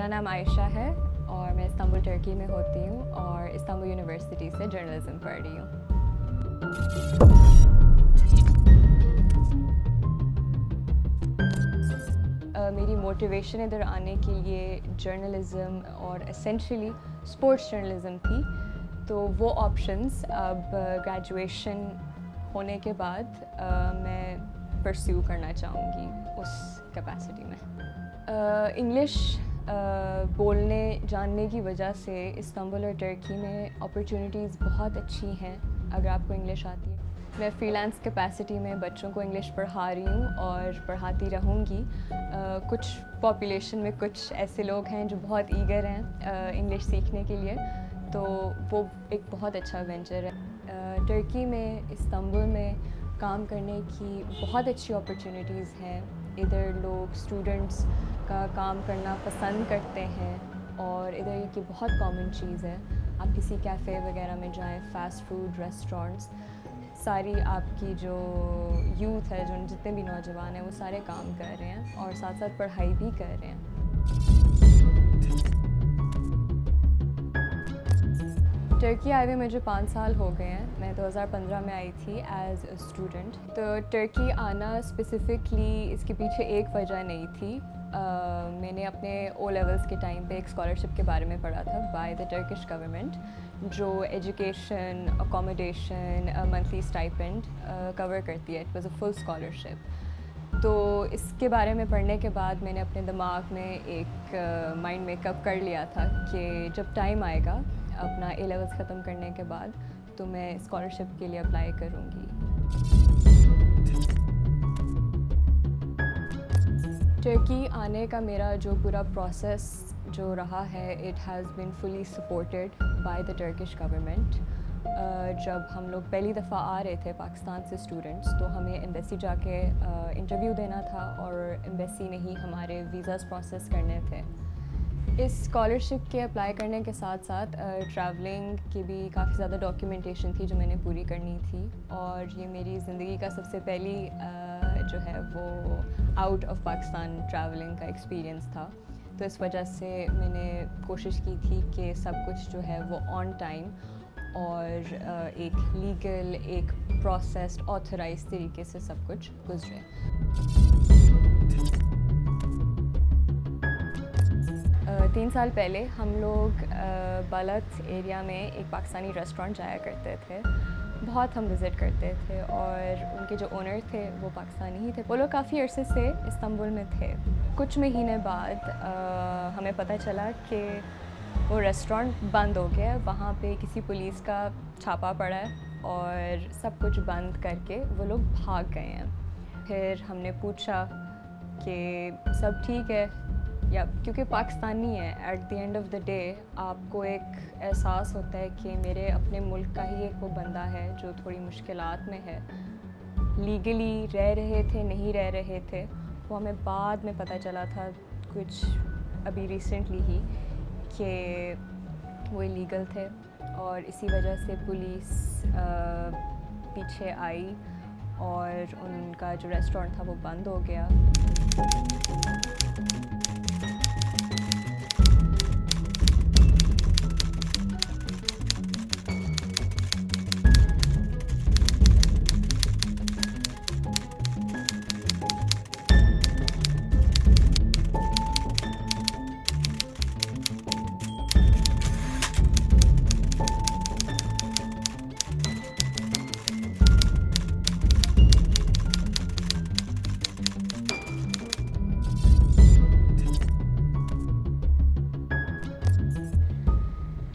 میرا نام عائشہ ہے اور میں استنبول ترکی میں ہوتی ہوں اور استنبول یونیورسٹی سے جرنلزم پڑھ رہی ہوں. میری موٹیویشن ادھر آنے کے لیے جرنلزم اور اسینشلی اسپورٹس جرنلزم تھی. تو وہ آپشنس اب گریجویشن ہونے کے بعد میں پرسیو کرنا چاہوں گی اس کیپیسٹی میں. انگلش بولنے جاننے کی وجہ سے استنبول اور ترکی میں اپرچونیٹیز بہت اچھی ہیں اگر آپ کو انگلش آتی ہے. میں فری لانس کیپیسٹی میں بچوں کو انگلش پڑھا رہی ہوں اور پڑھاتی رہوں گی. کچھ پاپولیشن میں کچھ ایسے لوگ ہیں جو بہت ایگر ہیں انگلش سیکھنے کے لیے, تو وہ ایک بہت اچھا وینچر ہے. ترکی میں استنبول میں کام کرنے کی بہت اچھی اپرچونیٹیز ہیں. ادھر لوگ اسٹوڈنٹس کا کام کرنا پسند کرتے ہیں اور ادھر کی بہت کامن چیز ہے. آپ کسی کیفے وغیرہ میں جائیں, فاسٹ فوڈ ریسٹورینٹس, ساری آپ کی جو یوتھ ہے, جو جتنے بھی نوجوان ہیں, وہ سارے کام کر رہے ہیں اور ساتھ ساتھ پڑھائی بھی کر رہے ہیں. ترکی آئے ہوئے مجھے 5 سال ہو گئے ہیں. میں 2015 میں آئی تھی ایز اے اسٹوڈنٹ. تو ترکی آنا اسپیسیفکلی اس کے پیچھے ایک وجہ نہیں تھی. میں نے اپنے او لیولس کے ٹائم پہ ایک اسکالرشپ کے بارے میں پڑھا تھا بائی دا ٹرکش گورنمنٹ, جو education, accommodation, monthly stipend cover کرتی ہے. It was a full scholarship. تو اس کے بارے میں پڑھنے کے بعد میں نے اپنے دماغ میں ایک مائنڈ میک اپ کر لیا تھا کہ جب ٹائم آئے گا اپنا اے لیولس ختم کرنے کے بعد تو میں اسکالرشپ کے لیے اپلائی کروں گی. ترکی آنے کا میرا جو پورا پروسیس جو رہا ہے, it has been fully supported by the Turkish government. جب ہم لوگ پہلی دفعہ آ رہے تھے پاکستان سے اسٹوڈنٹس, تو ہمیں ایمبیسی جا کے انٹرویو دینا تھا اور ایمبیسی نے ہی ہمارے ویزاز پروسیس کرنے تھے. اس اسکالرشپ کے اپلائی کرنے کے ساتھ ساتھ ٹریولنگ کی بھی کافی زیادہ ڈاکیومنٹیشن تھی جو میں نے پوری کرنی تھی, اور یہ میری زندگی کا سب سے پہلی جو ہے وہ آؤٹ آف پاکستان ٹریولنگ کا ایکسپیرئنس تھا. تو اس وجہ سے میں نے کوشش کی تھی کہ سب کچھ جو ہے وہ آن ٹائم اور ایک لیگل, ایک پروسیسڈ, آتھورائز طریقے سے سب کچھ گزرے. 3 سال پہلے ہم لوگ بالت ایریا میں ایک پاکستانی ریسٹورینٹ جایا کرتے تھے. بہت ہم وزٹ کرتے تھے اور ان کے جو اونر تھے وہ پاکستانی ہی تھے. وہ لوگ کافی عرصے سے استنبول میں تھے. کچھ مہینے بعد ہمیں پتہ چلا کہ وہ ریسٹورینٹ بند ہو گیا. وہاں پہ کسی پولیس کا چھاپا پڑا ہے اور سب کچھ بند کر کے وہ لوگ بھاگ گئے ہیں. پھر ہم نے پوچھا کہ سب ٹھیک ہے, یا کیونکہ پاکستانی ہے, at the end of the day آپ کو ایک احساس ہوتا ہے کہ میرے اپنے ملک کا ہی ایک وہ بندہ ہے جو تھوڑی مشکلات میں ہے. لیگلی رہ رہے تھے, نہیں رہ رہے تھے, وہ ہمیں بعد میں پتہ چلا تھا کچھ ابھی ریسنٹلی ہی کہ وہ ایلیگل تھے, اور اسی وجہ سے پولیس پیچھے آئی اور ان کا جو ریسٹورینٹ تھا وہ بند ہو گیا.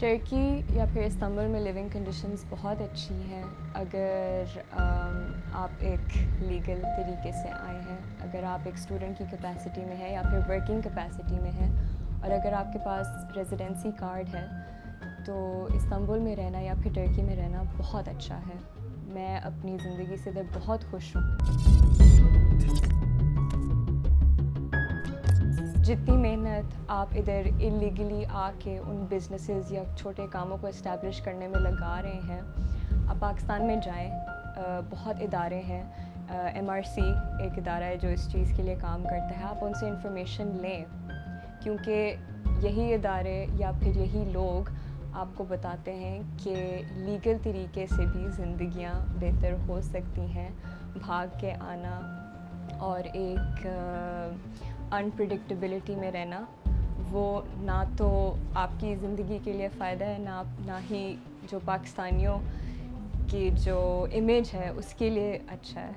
ترکی یا پھر استنبول میں لیونگ کنڈیشنز بہت اچھی ہیں اگر آپ ایک لیگل طریقے سے آئے ہیں, اگر آپ ایک اسٹوڈنٹ کی کیپیسٹی میں ہیں یا پھر ورکنگ کیپیسٹی میں ہیں, اور اگر آپ کے پاس ریزیڈنسی کارڈ ہے تو استنبول میں رہنا یا پھر ترکی میں رہنا بہت اچھا ہے. میں اپنی زندگی سے ادھر بہت خوش ہوں. جتنی محنت آپ ادھر انلیگلی آ کے ان بزنسز یا چھوٹے کاموں کو اسٹیبلش کرنے میں لگا رہے ہیں, آپ پاکستان میں جائیں, بہت ادارے ہیں. MRC ایک ادارہ ہے جو اس چیز کے لیے کام کرتا ہے, آپ ان سے انفارمیشن لیں, کیونکہ یہی ادارے یا پھر یہی لوگ آپ کو بتاتے ہیں کہ لیگل طریقے سے بھی زندگیاں بہتر ہو سکتی ہیں. بھاگ کے آنا اور ایک انپریڈکٹیبلٹی میں رہنا وہ نہ تو آپ کی زندگی کے لیے فائدہ ہے نہ ہی جو پاکستانیوں کی جو امیج ہے اس کے لیے اچھا ہے.